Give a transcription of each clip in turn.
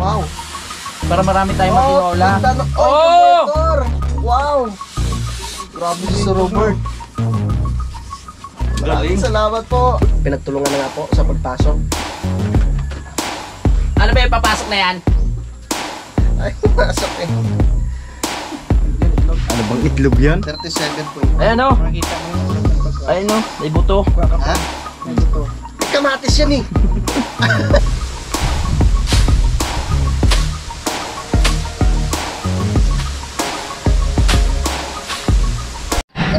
Wow. Para marami tayong matinola. Oh! Wow! Grabe si Sir Robert. Maraming salamat po. Pinagtulungan na nga po sa pagpasok. Ano ba yung papasok na yan? Ay, pasok eh. Ano bang itlog yan? 37 po. Ayan o. Ayan o, may buto. Ha? May buto. Kamatis yan eh.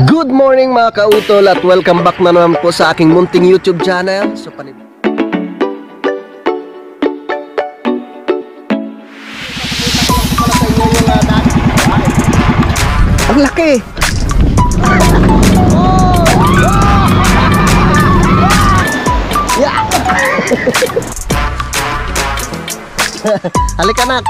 Good morning mga kautol at welcome back na naman po sa aking munting YouTube channel. So, ang laki! Yeah! Halika nak!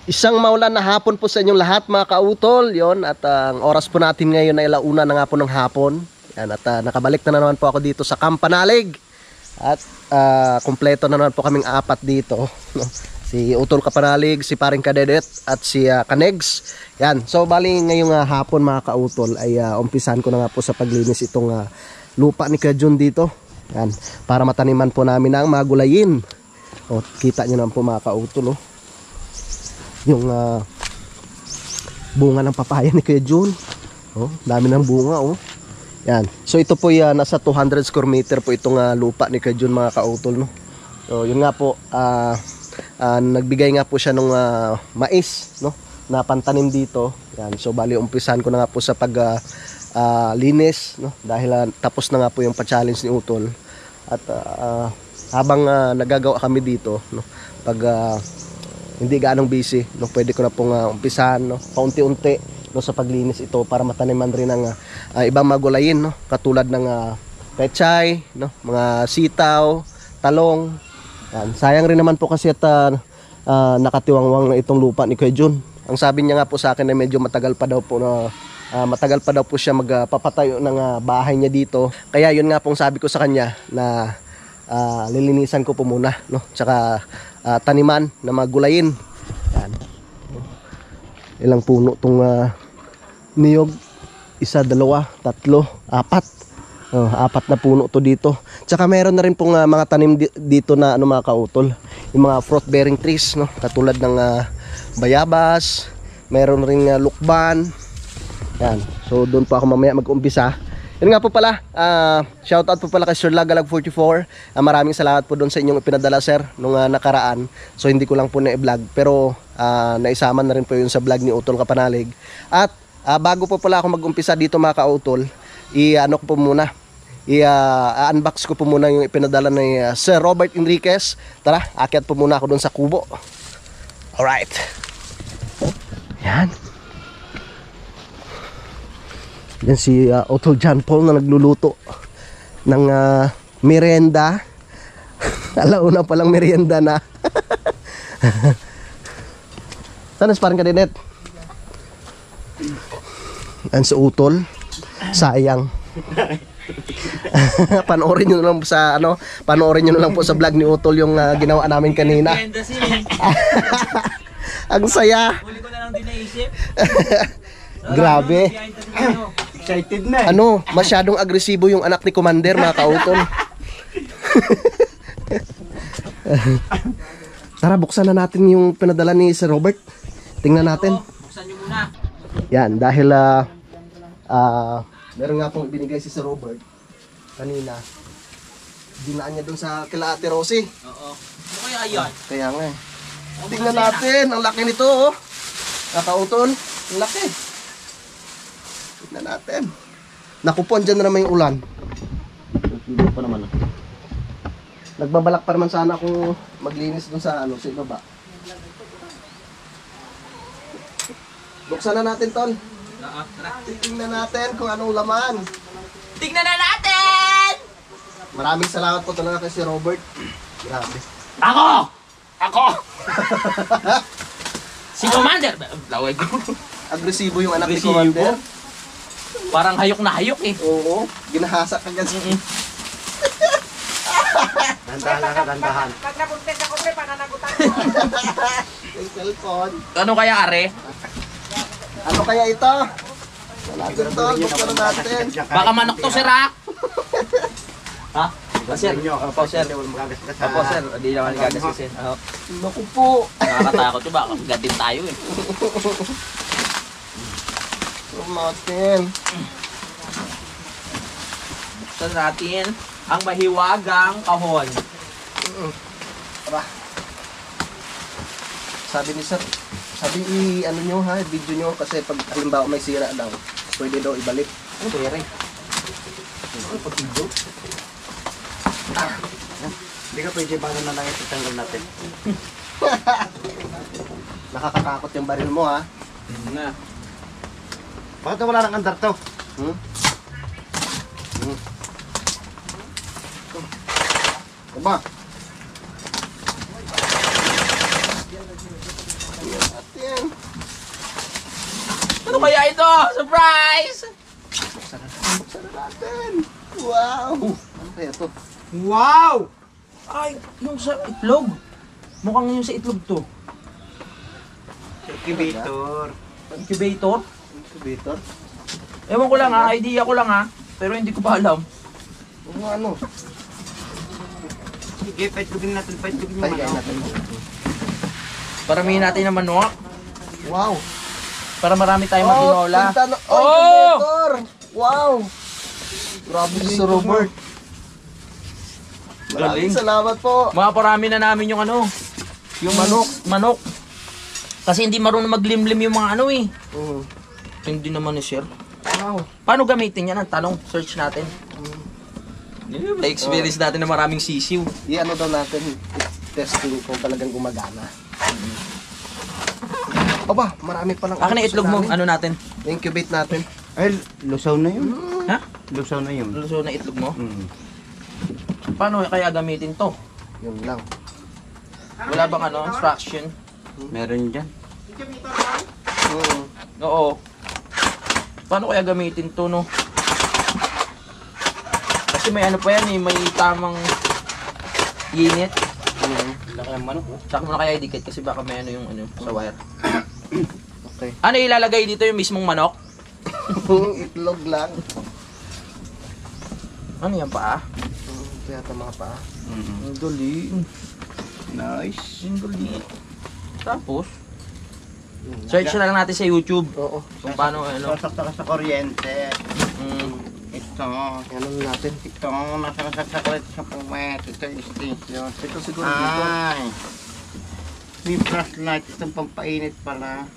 Isang maulan na hapon po sa inyong lahat mga kautol. Yon, at ang oras po natin ngayon ay 1:00 na nga po ng hapon. Yan, at nakabalik na naman po ako dito sa Kampanalig. At kumpleto na naman po kaming apat dito, no? Si Utol Kapanalig, si Paring Kadedet at si Kanegs. Yan, so bali ngayong hapon mga kautol ay umpisan ko na nga po sa paglinis itong lupa ni Kajun dito. Yan, para mataniman po namin ang mga gulayin. O, kita nyo naman po mga kautol, oh. Yung bunga ng papaya ni Kuya Jun. Oh, dami ng bunga, oh. Yan. So ito po nasa 200 square meter po itong lupa ni Kuya Jun mga kautol, no. So yun nga po, nagbigay nga po siya ng mais, no, na pantanim dito. Yan. So bali umpisan ko na nga po sa pag linis, no, dahil tapos na nga po yung pa-challenge ni Utol. At habang nagagawa kami dito, no, pag hindi gaanong busy, no, pwede ko na pong umpisahan, no, paunti-unti, no, sa paglinis ito para mataniman rin ng ibang magulayin, no, katulad ng pechay, no, mga sitaw, talong. Yan. Sayang rin naman po kasi at nakatiwangwang na itong lupa ni Kuya Jun. Ang sabi niya nga po sa akin ay medyo matagal pa daw po siya magpapatayo ng bahay niya dito. Kaya yun nga pong sabi ko sa kanya na lilinisan ko po muna, no, tsaka taniman na magulayin. Yan. Ilang puno tong niyog? 1, 2, 3, 4. 4 na puno to dito. Tsaka meron na rin pong mga tanim dito na mga kautol, yung mga fruit bearing trees, no, katulad ng bayabas, meron ring lukban. Yan. So doon po ako mamaya mag-umpisa. Yun nga po pala, shoutout po pala kay Sir Lagalag 44. Maraming salamat po doon sa inyong ipinadala, sir, nung nakaraan. So hindi ko lang po na-vlog, pero naisama na rin po yun sa vlog ni Utol Kapanalig. At bago po pala ako mag-umpisa dito mga kautol, i-ano ko po muna, i-unbox ko po muna yung ipinadala ni Sir Robert Enriquez. Tara, akyat po muna ako doon sa kubo. Alright. Yan. Yan si Utol John Paul na nagluluto ng merienda. Alauna palang merienda na. Saan parang Kadedet? Yan si Utol. Sayang. Panoorin nyo na lang sa panoorin nyo na lang po sa vlog ni Utol yung ginawa namin kanina. Ang saya. Huli ko na lang din naisip. Grabe. Excited na. Masyadong agresibo yung anak ni Commander mga kautol. Tara, buksan na natin yung pinadala ni Sir Robert. Tingnan natin. Buksan nyo muna. Yan, dahil meron nga pong ibinigay si Sir Robert kanina. Dinaan niya dun sa kila Ate Rosie. Oo. Ano kaya yan? Kaya nga eh. Tingnan natin, ang laki nito, oh. Kakautol, ang laki. Tingnan natin. Naku po, andyan na naman yung ulan. Hindi pa naman. Nagbabalak pa naman sana akong maglinis dun sa sa ibaba. Buksan na natin, Tol. Tingnan natin kung anong laman. Tingnan na natin! Maraming salamat po talaga kay si Robert. Grabe. Ako! Si Commander! Lawag ko. Agresibo yung anak ni Commander. Parang hayok na hayok eh. Oo, ginahasa ka ganyan. Dandahan lang ka, dandahan. Pag napuntis ako, pre, pananagutan. Yung cellphone. Ano kaya, are? Ano kaya ito? Wala din to, buksan na natin. Baka manok to, sir, ha? Ha? Sir, Opo, sir. Magagasgas. Opo, sir. Hindi naman gagasasin. Naku po. Nakakatakot yun. Baka gatin tayo eh. Buksan natin. Buksan natin ang mahiwagang kahon. Tara. Sabi ni sir, ano nyo ha, video nyo kasi pag halimbawa may sira daw, pwede daw ibalik. Ano ba yun? Ano pag video? Hindi ka pwede ba na lang itanggal natin? Nakakatakot yung baril mo ha. Na. Bakit wala nang andar to? Hmm? Hmm. Diba? Atin. Ano kaya ito? Surprise! Buksan na natin. Wow! Ano kaya to? Wow! Ay, yung sa itlog. Mukhang yung sa itlog to. Incubator. Incubator? Incubator? Ewan ko lang ha, idea ko lang ha. Pero hindi ko pa alam. Ano? Sige, paitlugin natin yung Pahigayin manok. natin. Paramihin natin ng manok. Wow! Para marami tayong matinola. Oh! Incubator! Wow! Grabe si Sir Robert. Maraming Galing. salamat po. Mga parami na namin yung ano. Yung manok. Kasi hindi marunong maglimlim yung mga ano eh. Hindi naman ni sir. Wow. Paano gamitin yan? Ang tanong, search natin. May experience natin na maraming sisiw. Ano daw natin, testing kung talagang gumagana. Aba, marami palang Akin na itlog mo, ano natin? Incubate natin. Ay, lusaw na yun. Ha? Lusaw na yun. Luso na itlog mo? Mm. Paano kaya gamitin to? Yun lang. Wala bang ano, instruction? Meron dyan. Oo. Paano kaya gamitin to, no? Kasi may ano pa yan eh, may tamang init. Laki ang manok. Tsaka mo na kaya idikit kasi baka may ano yung ano sa wire. Okay. Ano ilalagay dito yung mismong manok? Itlog lang. Ano yan pa? Kaya ito mga paa. Ang galing. Nice. Ang galing. Tapos, search na lang natin sa YouTube Oo. kung paano ano. Sasakta ka sa kuryente. Mm, Ito. Ano natin? Ito. Nasa nasasaklit sa puwet. Ito yung station. Ito siguro dito. Ay. May flashlight. Itong pampainit pala.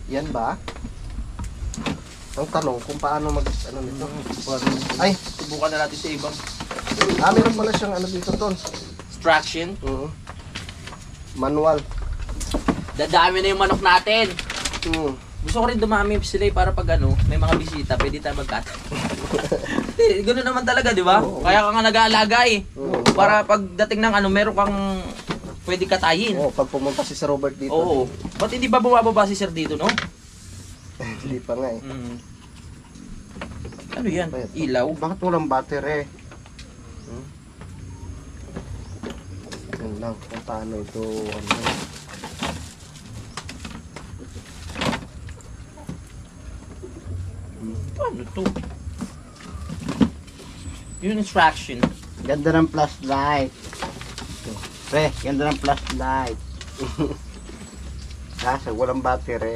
Yan ba? Ang tanong kung paano mag ano nito. Ay, subukan na natin sa ibang meron pala siyang ano dito tol. instruction. Manual. Dadami na yung manok natin. Gusto ko rin dumami sila eh, para pag ano, may mga bisita, pwede tayo mag-cut. Ganoon naman talaga, di ba? Oo. Kaya ka nga nag-aalaga eh. Oo. Para pagdating ng ano, meron kang pwede katayin. Oh, pag pumunta si Sir Robert dito. Oo. Ba't hindi ba bumababa si sir dito, no? Hindi pa nga eh. Ano yan? Ilaw? Bakit walang battery? Yun lang kung paano ito ano. Ano to? Yung instruction. Ganda ng flashlight. Pre, ganda ng flashlight. Kaso walang battery.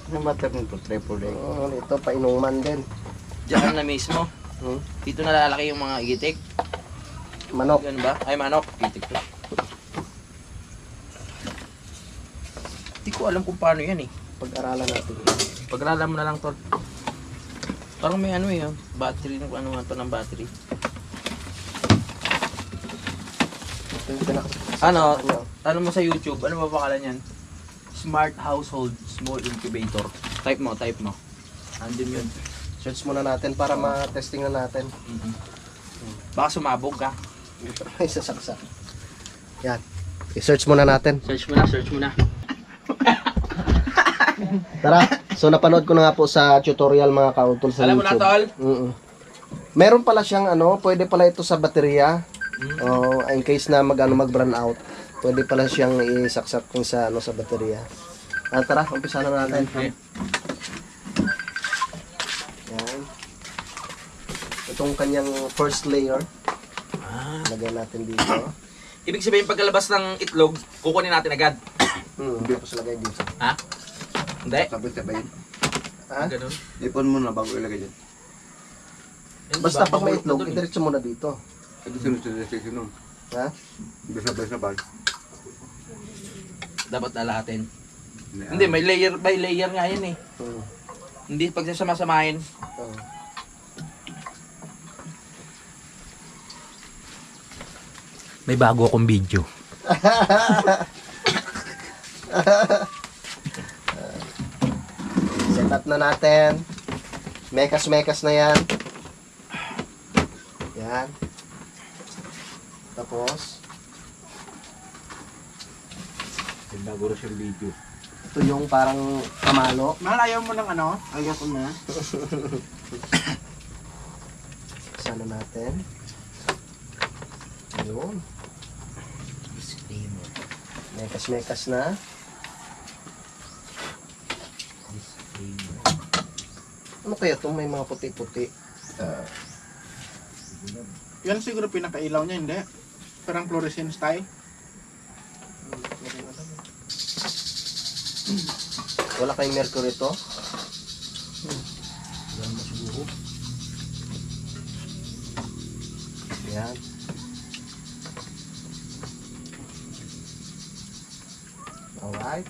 Anong battery nito? AAA. Ito painuman din. Diyan na mismo. Dito nalalaki yung mga igitik. Manok. Ganun ba? Ay, manok. Igitik to. Hindi ko alam kung paano yan eh. Pag-aralan natin. Pag-aralan mo na lang, tol. Parang may ano eh, battery, ano nga to ng battery. Ito yung pinaka... Ano mo sa YouTube, ano ba pangalan yan? Smart Household Small Incubator. Type mo. Andun yun. Search muna natin para ma-testing na natin. Baka sumabog ka. May sasaksak. Yan. I-search muna natin. Search mo na. Tara. So napanood ko na nga po sa tutorial mga kautol sa Alam mo na, YouTube. tol? Meron pala siyang ano, pwede pala ito sa baterya. In case na mag-burn out, pwede pala siyang isaksak kung sa ano sa baterya. Tara, umpisa na natin. Okay. Yan. Itong kanyang first layer. Lagay natin dito. Ibig sabihin, pagkalabas ng itlog, kukunin natin agad. Tapos lagay dito. Ha? Hindi? Sabay-sabayin. Ha? Ganun. Ipon mo na bago ilagay dyan. Basta pag may itlog, idiretso mo na dito. Ito sunod-sunod. Ha? Sabay-sabay. Dapat lalahatin. Hindi, may layer by layer nga yan eh. Hindi pagsasama-samahin. May bago akong video. Set up na natin. Mekas-mekas na yan. Yan. Tapos, May bago rin siyang video. ito yung parang kamalo. Mahal, ayaw mo ng ano? Ayaw ko na. Sana natin. Ayun. Mekas-mekas na. Ano kaya itong may mga puti-puti? Yan siguro pinakailaw niya, hindi? Parang fluorescent style. Wala kayong mercury to? Yan. Alright.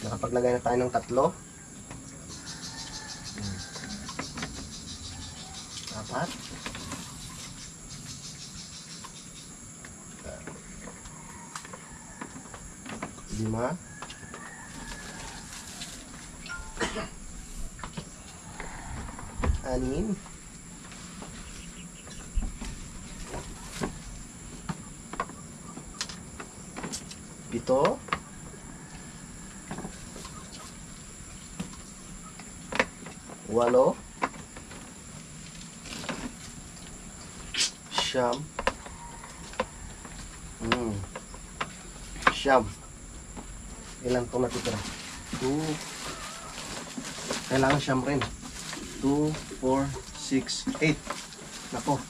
Nakapaglagay na tayo ng 3. 4. 5. 6. 7. 8. 9. Siyam. Ilan itong natitira? 2. Kailangan siyam rin. 2, 4, 6, 8. Nako.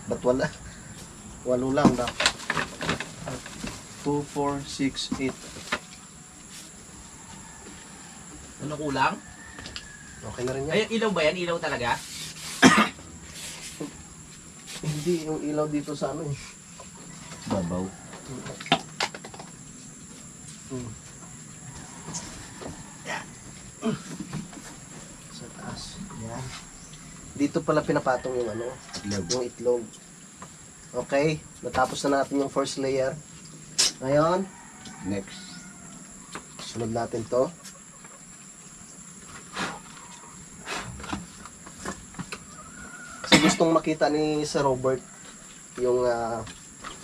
Ba't wala? 8 lang daw. 2, 4, 6, 8. Ano kulang? Okay na rin yan. Ay, ilaw ba yan? Ilaw talaga? Hindi, yung ilaw dito sa ano eh. Babaw. Sa taas. Yan. Dito pala pinapatong yung ano, yung itlog. Okay, natapos na natin yung first layer. Ngayon, Next. sunod natin to. Kasi gustong makita ni Sir Robert yung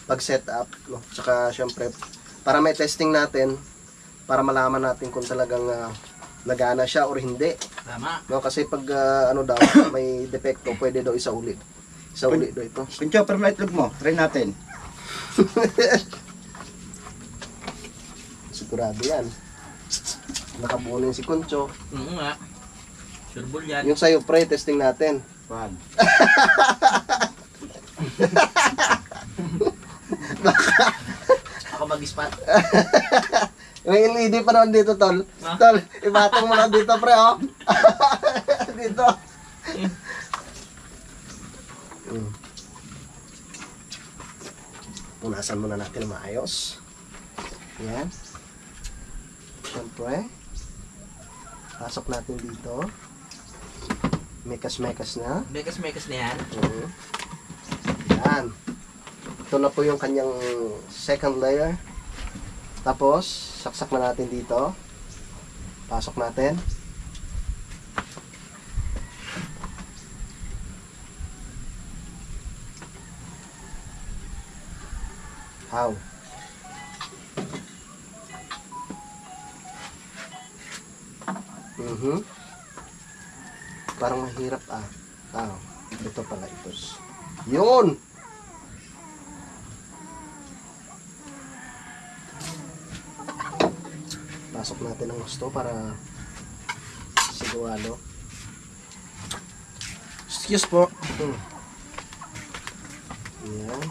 pag-set up, no? Tsaka syempre, para may testing natin, para malaman natin kung talagang nagana siya or hindi. Tama. No, kasi pag ano daw, may depekto, pwede daw isauli. Isauli daw ito. Kung chopper na itlog mo, try natin. Sigurado yan. Nakabuo na yun si Concho. Oo nga. Sureball yan. Yung sa'yo, pre, testing natin. Wag. Ako mag-spot. May LED pa naman dito, Tol. Ha? Tol, ibatong mo lang dito, pre, oh. Dito. Punasan muna natin na maayos. Yan. Siyempre, pasok natin dito. Mekas-mekas na. Mekas-mekas na yan. Yan. Ito na po yung kanyang second layer. Tapos, saksak na natin dito. Pasok natin. How? Mhm. Parang mahirap ah. Ito pala ito. Yun! Pasok natin ang gusto para sigurado. Excuse po. Yan.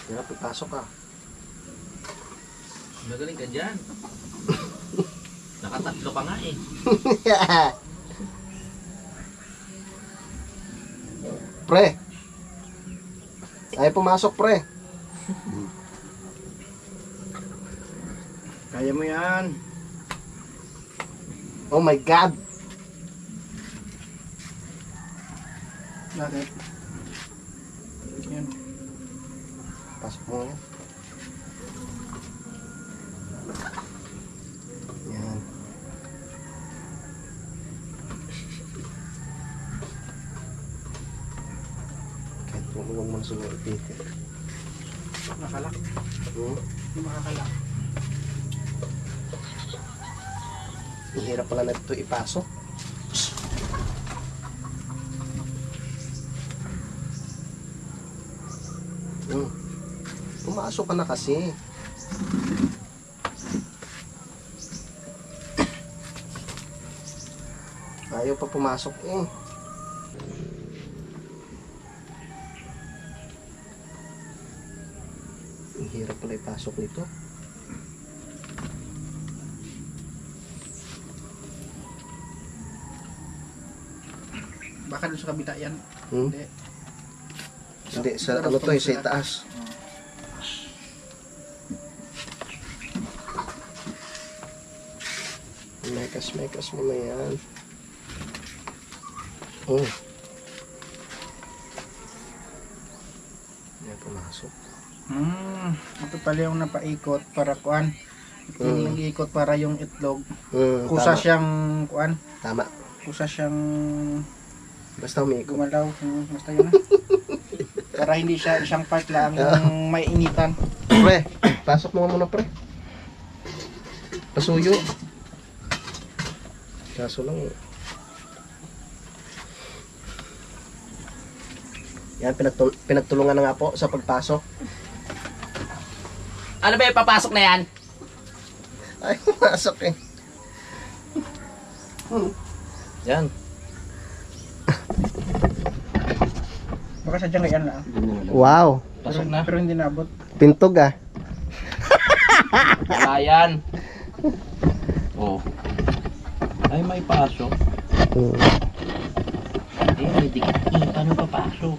Hirap ipasok ka. Magaling ka dyan. Nakatatlo ka nga eh. Pre. Ay pumasok pre. Kaya mo yan. Oh my God. Bakit? Yan. Pasok mo yan. Yan. Kahit huwag mo na sunod ipitin. Nakalak. Hindi makakalak. Ang hirap pala na ito ipasok. Pumasok ka na kasi. Ayaw pa pumasok eh. Ang hirap pala ipasok nito. Baka doon sa kabila yan. Hindi, sa ano to eh, sa itaas. Mekas mo na yan. Yan, pumasok. Ito pala yung napaikot para kuan. Yung nag-iikot para yung itlog. Kusa Tama. siyang kuan. Tama. Kusa siyang Basta umiikot. gumalaw. Basta yun na. Para hindi siya isang part lang yung may initan. Pre, pasok mo muna pre. Pasuyo. Kaso lang. Yan, pinagtulungan na nga po sa pagpasok. Ano ba yung papasok na yan? Ay, pumasok eh. Yan. Baka sadyang ganyan lang. Wow, Pasok na. Pero hindi naabot. pintog ah. Wala yan. Oh. Ay, may pasok. May dikit. Paano papasok?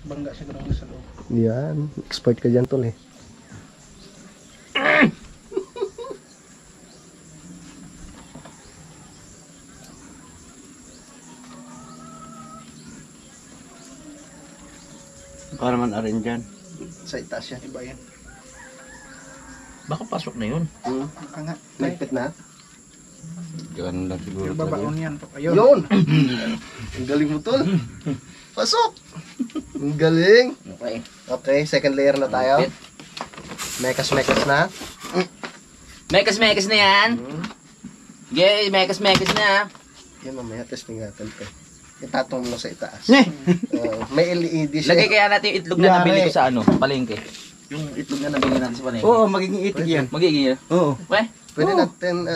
Bangga siguro nga sa loob. Yan, expert ka dyan tol eh. Para man arin dyan. Sa itaas yan. Iba yan. Baka pasok na yun. Baka nga. Nagpit na. Ganun lang siguro. Pero babaon yan. Ayun. Yun! Ang galing mo tol. Pasok! Ang galing. Okay. Okay, second layer na tayo. Mekas na. Mekas na yan. Okay, mekas na. Yan mamaya, testing natin to. Itatong mo sa itaas. Eh! May LED siya. Lagay kaya natin yung itlog na Yari. nabili ko sa ano, palengke. Yung itlog na nabili natin sa palengke. Oo, magiging itik yan. Magiging yun. Oo. Okay? Pwede natin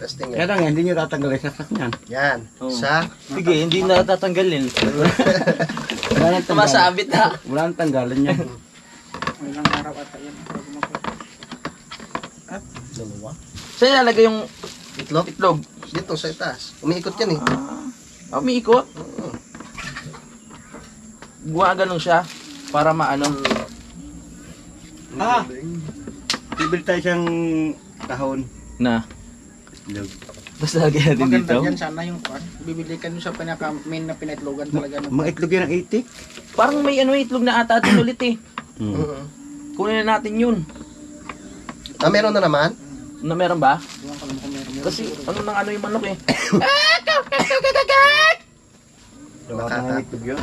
testing Kaya yan. lang yan, hindi nyo tatanggalin sa sakyan. Yan. Oo. Sa Sige, hindi na tatanggalin. Wala nang tanggalin. Tumasabit na. Wala nang tanggalin yan. May ilang araw ata yan. Bago mag- Dalawa. Saan ilalagay yung itlog. itlog? Dito sa itaas. Umiikot yan eh. Umiikot. Ganun siya para maano. Ah! Bibili tayo siyang kahon. Na. Itlog. Basta lagyan natin dito. Maganda yan sana yung kuan. Bibili ka nyo sa pinaka-main na pinaitlogan talaga. Mga itlog yan ang itik. Parang may ano itlog na ata din ulit eh. Oo. Kunin na natin yun. Meron na naman. Na meron ba? Iwan ko naman kung meron. Kasi ano nang ano yung manok eh. Lumakan ng itlog yun.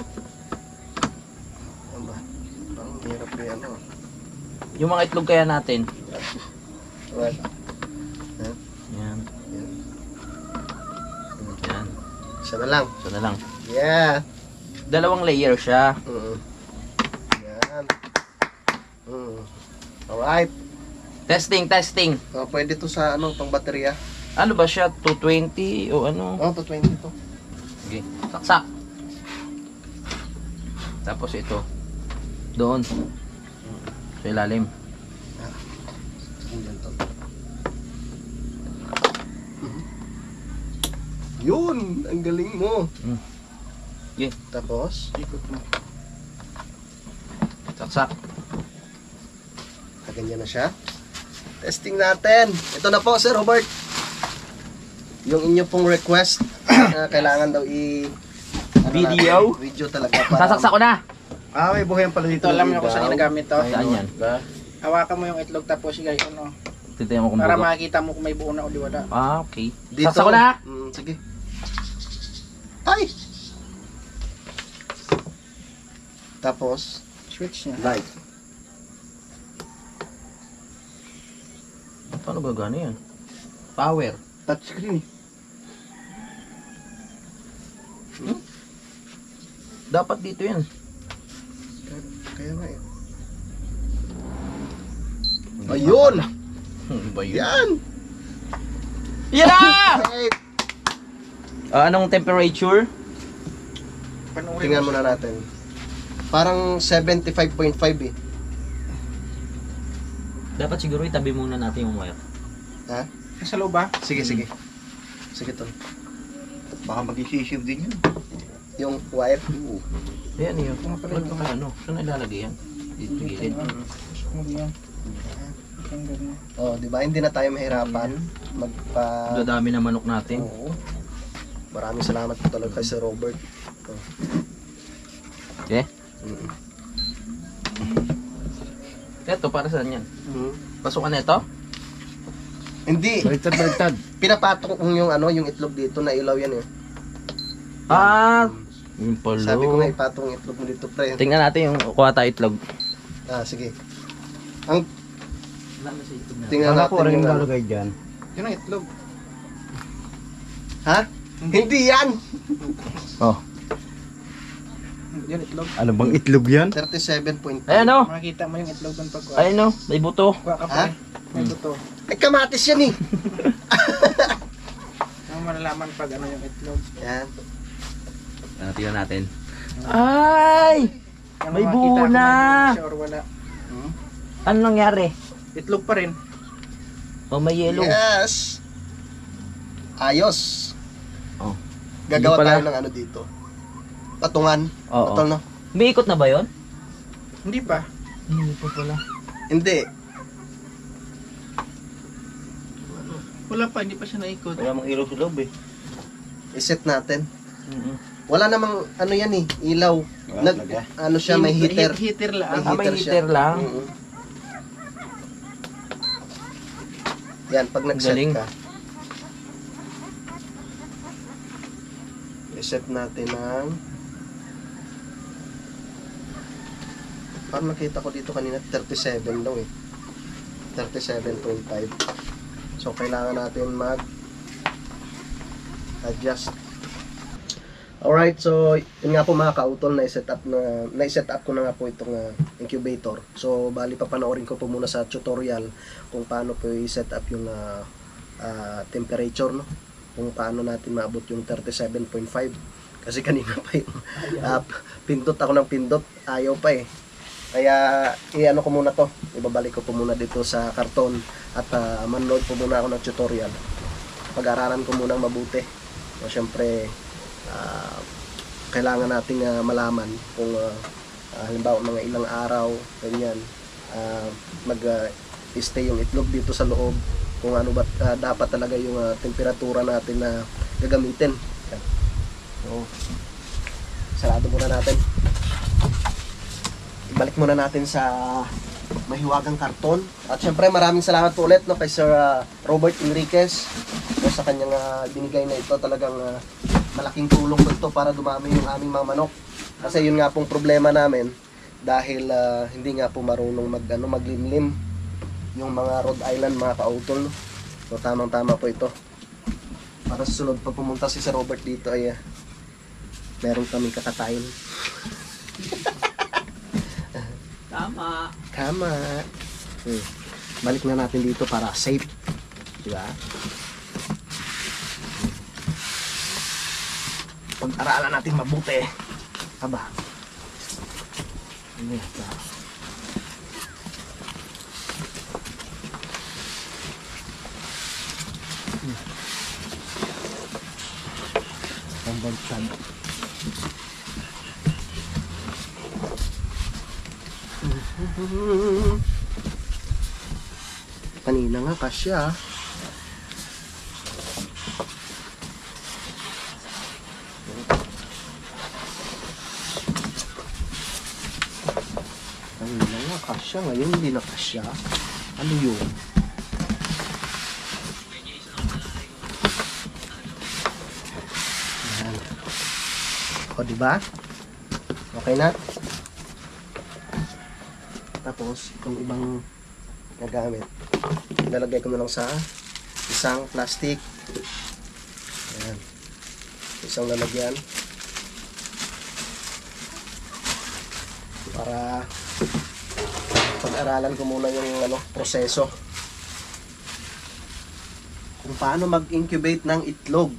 Ano ba? Ang hirap na yan. Yung mga itlog kaya natin. What? Yan. Yan. Yan. Isa na lang. So na lang. Yeah. 2 layer siya. Yan. Alright. Testing. Pwede to sa ano, pang baterya. Ano ba siya? 220 o ano? To 20 to. Okay. Saksak. Tapos ito. Doon. Sa ilalim. Yun! Ang galing mo. Okay. Tapos, Ikot mo. Saksak. ganyan na siya. Testing natin. Ito na po, Sir Robert. Yung inyo pong request na kailangan daw Video? Video talaga. Para Sasaksak ko na. May buhay pala dito. Ito, alam niyo kung saan ginagamit to. Saan yan? Hawakan mo yung itlog tapos guys, ano, Titiyan mo kung para bugo. makikita mo kung may buo na o di wala. Okay. Dito. Saksak ko na. Sige. Ay! Tapos, Switch niya. light. Paano gagana yan? Power. Touchscreen. Dapat dito yan. Kaya nga eh. Ayun! Ano ba yun? Yan! Yan na! Wait! Anong temperature? Panurin Tingnan muna natin. Parang 75.5 eh. Dapat siguro itabi muna natin yung wire. Ha? Nasa loob ba? Sige, sige. Sige to. Baka mag-i-shift din yun. Yung wire. Yan yun. Ito nga pala yung Ano? Saan ilalagay yan? Dito gilid. Gusto mo yan. Ang ganun. Oh, di ba? Hindi na tayo mahirapan magpa. Dadami na manok natin. Oo. Maraming salamat po talaga kay Sir Robert. Oh. Okay? Mm. Eto, para saan yan? Mm. Pasukan na ito? Hindi. Baliktad. Pinapatong kong yung ano, yung itlog dito na ilaw yan eh. Ah! Yung palo. Sabi ko nga ipatong yung itlog mo dito, pre. Tingnan natin yung kuha tayo itlog. Sige. Ang tingnan Kala ko natin rin yung yung ano. lalagay dyan. Yun ang itlog. Ha? Hindi yan! Oh. Yan itlog. Ano bang itlog yan? 37.5. Ayan o! Makikita mo yung itlog doon pag Ayan o! May buto. kuha ka Ha? pa. May buto. Ay, kamatis yan eh! Ang malalaman pag ano yung itlog. Yan. Tingnan natin. Ay! Yan May makikita buo kung na. may siya or wala. Ano nangyari? Itlog pa rin. Oh, may yellow. Yes! Ayos! Oh. Gagawa Hindi pala. tayo ng ano dito. Patungan. Oo. Patol, no? May ikot na ba yun? Hindi pa. Hindi pa pala. Hindi. Wala pa, hindi pa siya naikot. Wala mang ilaw sa loob eh. Iset natin. Wala namang ano yan eh, ilaw. Wala Nag, talaga. ano siya, may heater. Heater lang. May Ah, may heater siya. heater lang. Oo. Yan, pag nag-set Galing. ka. I-set natin ng... Parang nakita ko dito kanina, 37 daw eh. 37.5. So, kailangan natin mag-adjust. Alright, so yun nga po mga kautol, na-set up ko na nga po itong incubator. So bali papanoorin ko po muna sa tutorial kung paano po i-set up yung temperature, no? Kung paano natin maabot yung 37.5. Kasi kanina pa yung pindot ako ng pindot, ayaw pa eh. Kaya i-ano ko muna to, ibabalik ko po muna dito sa karton at manood po muna ako ng tutorial. Pag-aralan ko muna mabuti. So syempre kailangan nating malaman kung halimbawa mga ilang araw ganyan mag-stay yung itlog dito sa loob, kung ano ba dapat talaga yung temperatura natin na gagamitin. Yan. So sarado muna natin, ibalik muna natin sa mahiwagang karton. At syempre maraming salamat po ulit, no, kay Sir Robert Enriquez, no, sa kanyang binigay na ito. Talagang malaking tulong po ito para dumami yung aming mga manok. Kasi yun nga pong problema namin dahil hindi nga po marunong maglimlim yung mga Rhode Island mga kautol. So tamang-tama po ito. Para sa sunod pag pumunta si Sir Robert dito ay meron kami kakatayin. Tama. Tama. Balik na natin dito para safe. Diba? Pag-aralan natin mabuti. Aba. Ano ito? Pambagsan. Kanina nga kasya. Kanina nga kasya, ngayon hindi na kasya. Ano yun? Ayan. O diba? Okay na? Tapos itong ibang nagamit, ilalagay ko na lang sa isang plastic. Ayan. Isang lalagyan para pag-aralan ko muna yung proseso kung paano mag-incubate ng itlog.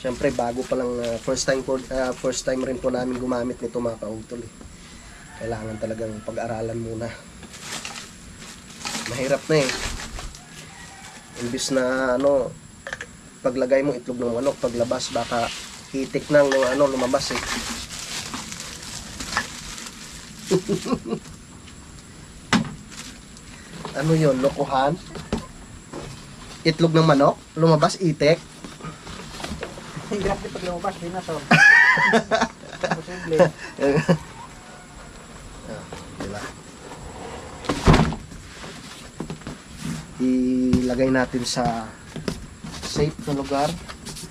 Siyempre bago pa lang first time rin po namin gumamit nito mga kautol Kailangan talagang pag-aralan muna. Mahirap na Imbis na paglagay mo itlog ng manok, paglabas baka hitik nang lumabas Ano yun? Lokohan? Itlog ng manok? Lumabas, itik? Hirap din pag lumabas, dinosaur. Posible. Diba? Ilagay natin sa safe na lugar,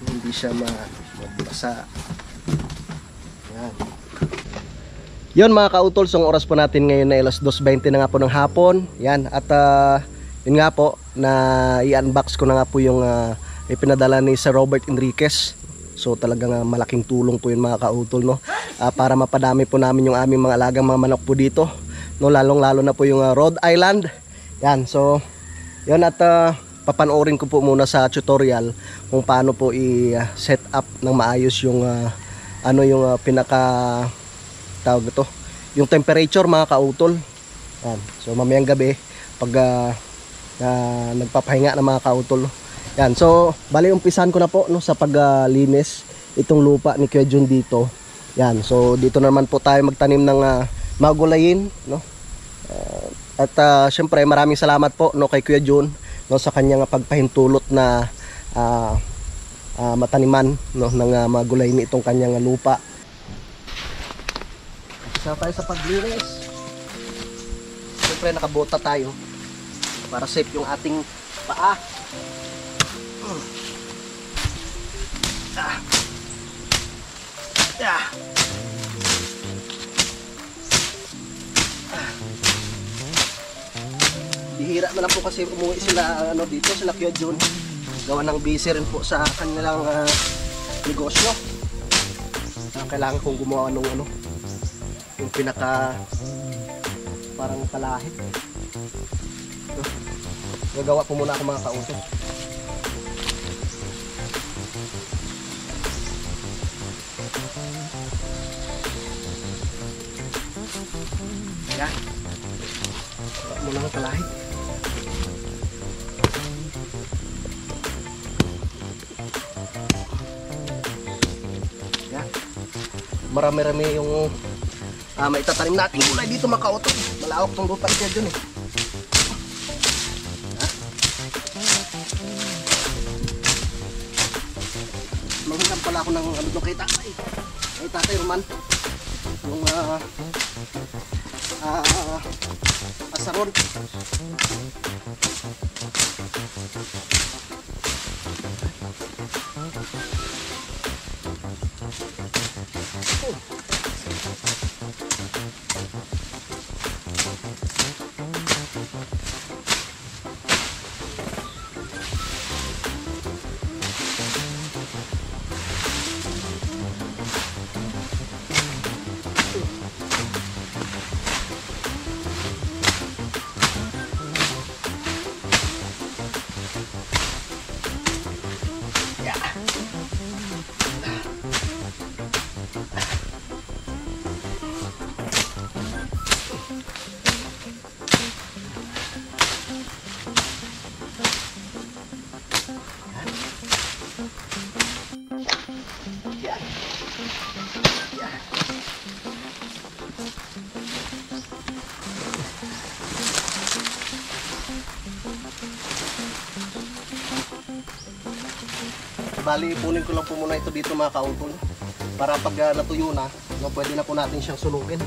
hindi siya mabasa. Yan. Yun mga kautol, so ang oras po natin ngayon na alas 2:20 na nga po ng hapon. Yan, at yun nga po, na i-unbox ko na nga po yung ipinadala ni Sir Robert Enriquez. So talagang malaking tulong po yun mga kautol, no? Para mapadami po namin yung aming mga alagang mga manok po dito, no? Lalong lalo na po yung Rhode Island. Yan, so yun, at papanoorin ko po muna sa tutorial kung paano po i-set up ng maayos yung yung pinaka tawag ito, yung temperature mga kautol. Yan. So mamayang gabi pag nagpapahinga ng mga kautol. Yan. So bali umpisan ko na po sa paglinis itong lupa ni Kuya Jun dito. Yan. So dito naman po tayo magtanim ng magulayin, no? At syempre maraming salamat po kay Kuya Jun sa kanyang pagpahintulot na mataniman ng magulayin itong kanyang lupa. Isa tayo sa paglinis. Siyempre nakabota tayo para safe yung ating paa. Bihira na lang po kasi umuwi sila dito sila Kuya Jun. Gawa ng busy rin po sa kanilang negosyo. Kailangan kong gumawa ng yung pinaka parang kalahit. Gagawa po muna ako mga kausap. Ayan. Gawa muna ng kalahit. Ayan. Marami-rami yung maitatanim natin gulay dito mga kautol. Malawak tong lupa niya dyan Magandang pala ako ng kay tatay. Kay tatay Roman. Yung asaron. Bali, ipunin ko lang po muna ito dito mga kautol. Para pag natuyo na, no, pwede na po natin siyang sunugin.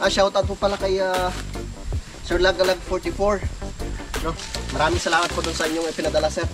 Shoutout po pala kay Sir Lagalag 44. No? Maraming salamat po dun sa inyong ipinadala, sir.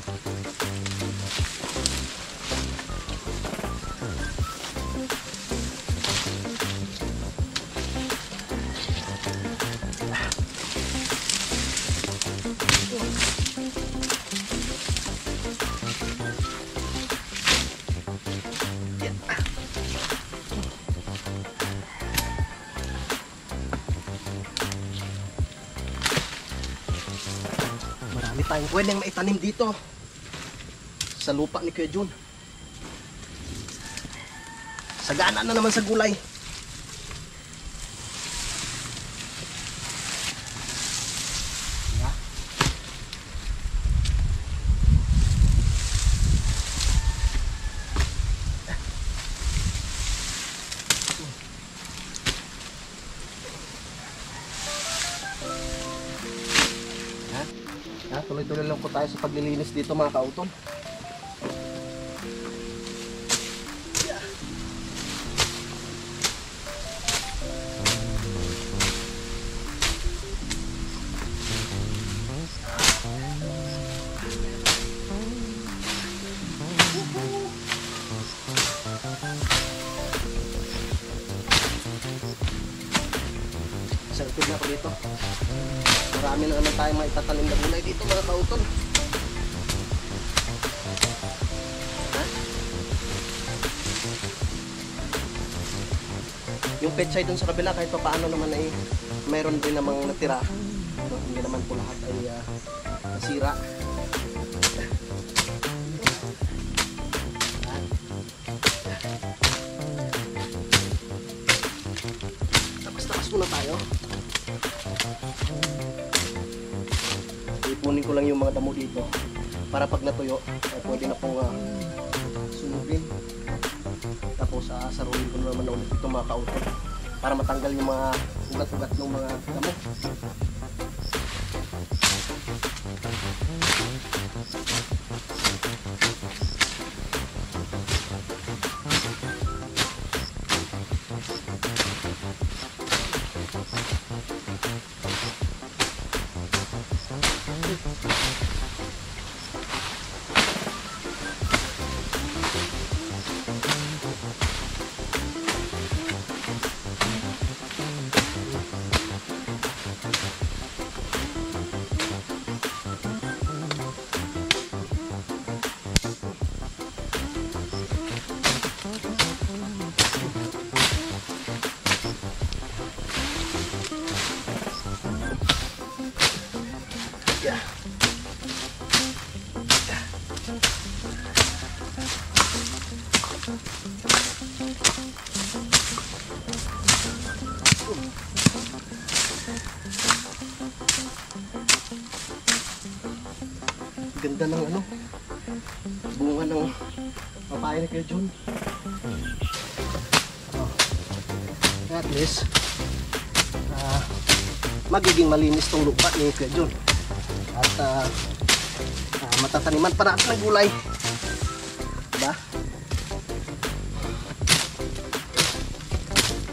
Marami tayong pwedeng maitanim dito sa lupa ni Kuya Jun. Sagana na naman sa gulay. Tuloy-tuloy lang po tayo sa paglilinis dito mga kautol. Sarapid na ako dito. Marami na naman tayong maitatanim na gulay dito mga kautol. Ha? Yung pechay dun sa kabila kahit pa paano naman ay mayroon din namang natira. No, hindi naman po lahat ay nasira. Tapas-tapas muna tayo. Ipunin ko lang yung mga damo dito para pag natuyo ay pwede na pong sunugin. Tapos saruin ko naman ulit itong mga kautol para matanggal yung mga ugat-ugat ng mga damo. Ganda ng bunga ng papaya ni Kuya Jun. At least magiging malinis tong lupa ni Kuya Jun. At matataniman pa natin ng gulay. Diba?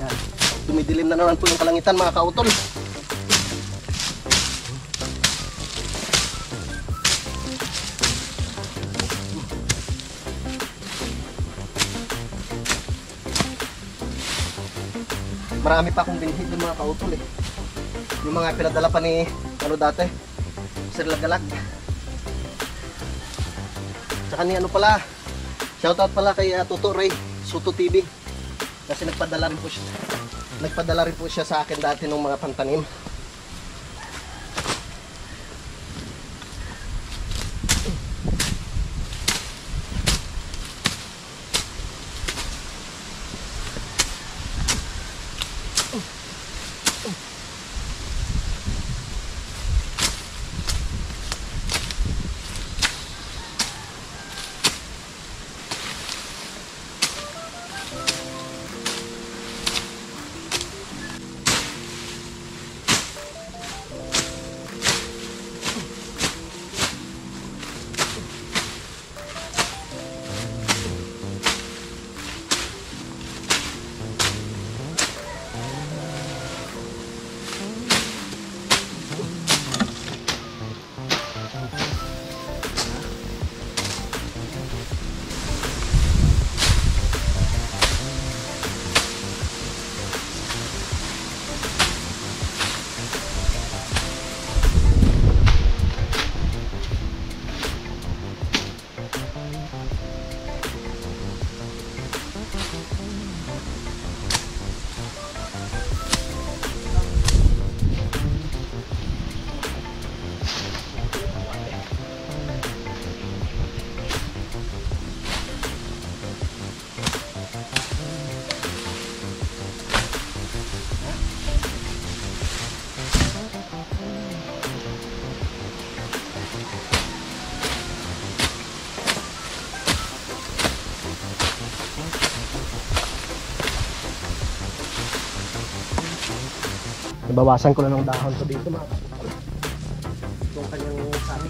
Yan. Dumidilim na naman po yung kalangitan mga kautol. Marami pa akong binhid ng mga kautol eh. Yung mga pinadala pa ni dati, Sir Lagalag. Tsaka ni pala, shoutout pala kay Toto Ray, Soto TV. Kasi nagpadala rin po siya sa akin dati ng mga pantanim. Bawasan ko na ng dahon ko dito mga kautol. Itong kanyang sabi.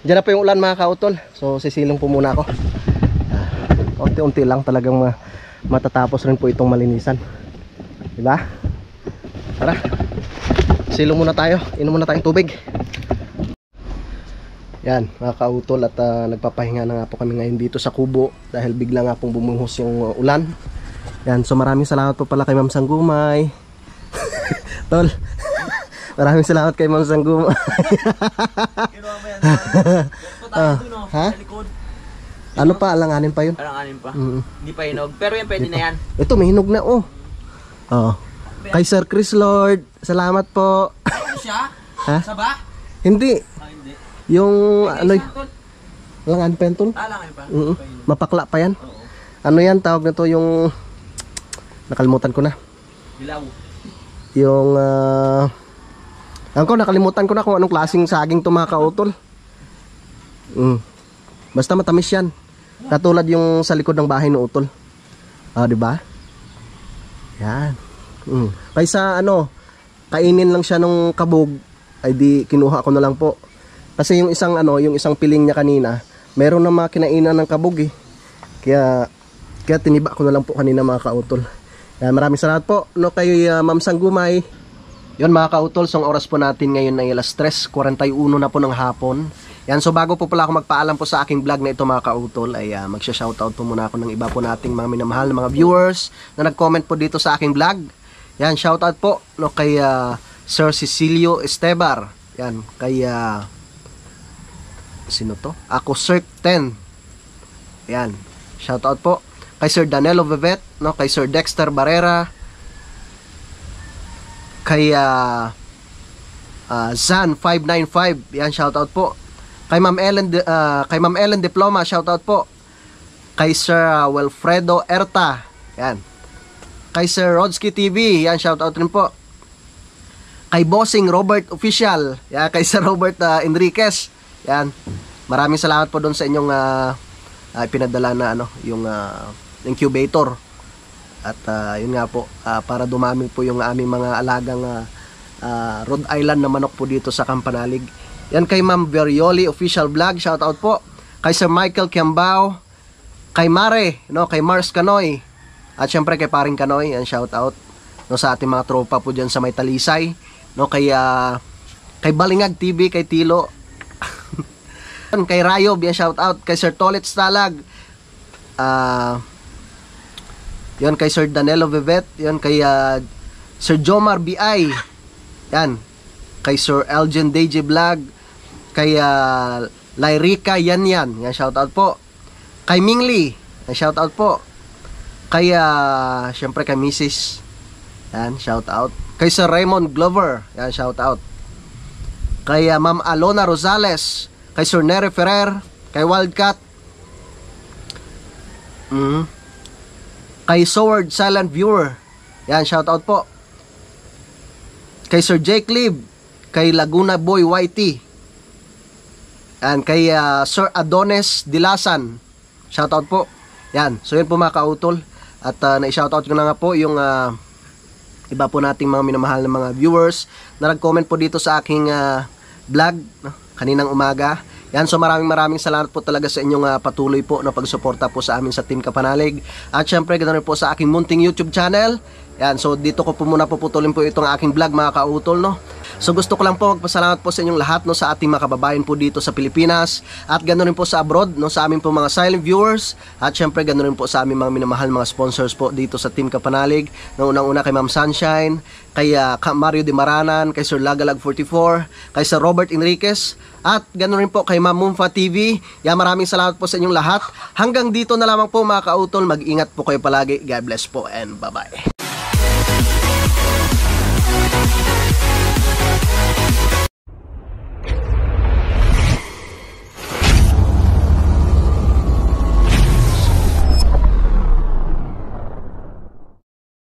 Diyan na po yung ulan mga kautol. So sisilong po muna ako. Unti-unti lang talagang matatapos rin po itong malinisan. Diba? Tara. Silong muna tayo. Inom muna tayong tubig. Yan mga kautol, at nagpapahinga na nga po kami ngayon dito sa kubo dahil bigla nga pong bumuhos yung ulan. Yan, so maraming salamat po pala kay Ma'am Sanggumay. Tol. Maraming salamat kay Ma'am Sanggumay. Ha? Ano pa? Alanganin pa yun? Alanganin pa. Hindi pa hinog. Pero yan pwede na yan. Ito may hinog na oh. Oh. Kay Sir Chris Lord, salamat po. Ano siya? Ha? Saba? Hindi. Hindi. Yung ano, alanganin pa yan tol? Alanganin pa. Mapakla pa yan. Oo. Ano yan? Tawag na to yung nakalimutan ko na. Dilaw. Yung nakalimutan ko na kung anong klaseng saging to mga kautol. Basta matamis yan. Katulad yung sa likod ng bahay ng utol. Ah, di ba? Yan. Kaysa ano, kainin lang siya nung kabog, ay di kinuha ko na lang po. Kasi yung isang ano, yung isang piling niya kanina, meron na mga kinainan ng kabog eh. Kaya tiniba ko na lang po kanina mga kautol. Yan, maraming salamat po no kay Ma'am Sanggumay. Yun mga kautol, so ang oras po natin ngayon ay alas 3:41 na po ng hapon. Yan, so bago po pala ako magpaalam po sa aking vlog na ito mga kautol, ay magsha-shoutout po muna ako ng iba po nating mga minamahal na mga viewers na nag-comment po dito sa aking vlog. Yan, shoutout po no kay Sir Cecilio Estebar. Yan, kay sino to? Ako Cirque 10. Yan, shoutout po kay Sir Danilo Vivet, no, kay Sir Dexter Barrera, Kay Zan595, yan, shoutout po. Kay Ma'am Ellen Diploma, shoutout po. Kay Sir Wilfredo Erta, yan. Kay Sir Rodski TV, yan, shoutout rin po. Kay Bossing Robert Official, yan, kay Sir Robert Enriquez, yan. Maraming salamat po doon sa inyong pinadala na yung incubator. At yun nga po, para dumami po yung aming mga alagang Rhode Island na manok po dito sa Campanalig. Yan kay Ma'am Verioli Official Vlog, shoutout po. Kay Sir Michael Kiambao, kay Mare, kay Mars Canoy, at syempre kay Paring Canoy, yan, shoutout sa ating mga tropa po dyan sa may Talisay, kay Balingag TV, kay Tilo, kay Rayob, yan, shoutout. Kay Sir Tolet Stalag, yan, kay Sir Danilo Vivet, yan, kay Sir Jomar BI, yan, kay Sir Elgin DJ Vlog, kay Lyrica yan, shoutout po. Kay Mingli, shoutout po. Kay syempre kay Mrs. Yan, shoutout. Kay Sir Raymond Glover, yan, shoutout. Kay Ma'am Alona Rosales, kay Sir Nere Ferrer, kay Wildcat, kay Sword Silent Viewer, yan, shoutout po. Kay Sir Jake Lib, kay Laguna Boy YT, yan, kay Sir Adonis Dilasan, shoutout po. Yan, so yun po mga kautol. At na-shoutout ko na nga po yung iba po nating mga minamahal na mga viewers na nag-comment po dito sa aking vlog kaninang umaga. Yan, so maraming salamat po talaga sa inyong patuloy po na pagsuporta po sa amin sa Team Kapanalig. At syempre ganoon po sa aking munting YouTube channel. Yan, so dito ko po muna puputulin po itong aking vlog mga kautol, So gusto ko lang po magpasalamat po sa inyong lahat, sa ating mga kababayan po dito sa Pilipinas. At ganoon rin po sa abroad, sa aming po mga silent viewers. At syempre ganoon rin po sa aming mga minamahal mga sponsors po dito sa Team Kapanalig. Unang-una kay Ma'am Sunshine, kay Mario De Maranan, kay Sir Lagalag 44, kay Sir Robert Enriquez, at ganoon rin po kay Ma'am Mumfa TV. Yan, maraming salamat po sa inyong lahat. Hanggang dito na lamang po mga kautol. Mag-ingat po kayo palagi. God bless po and bye-bye.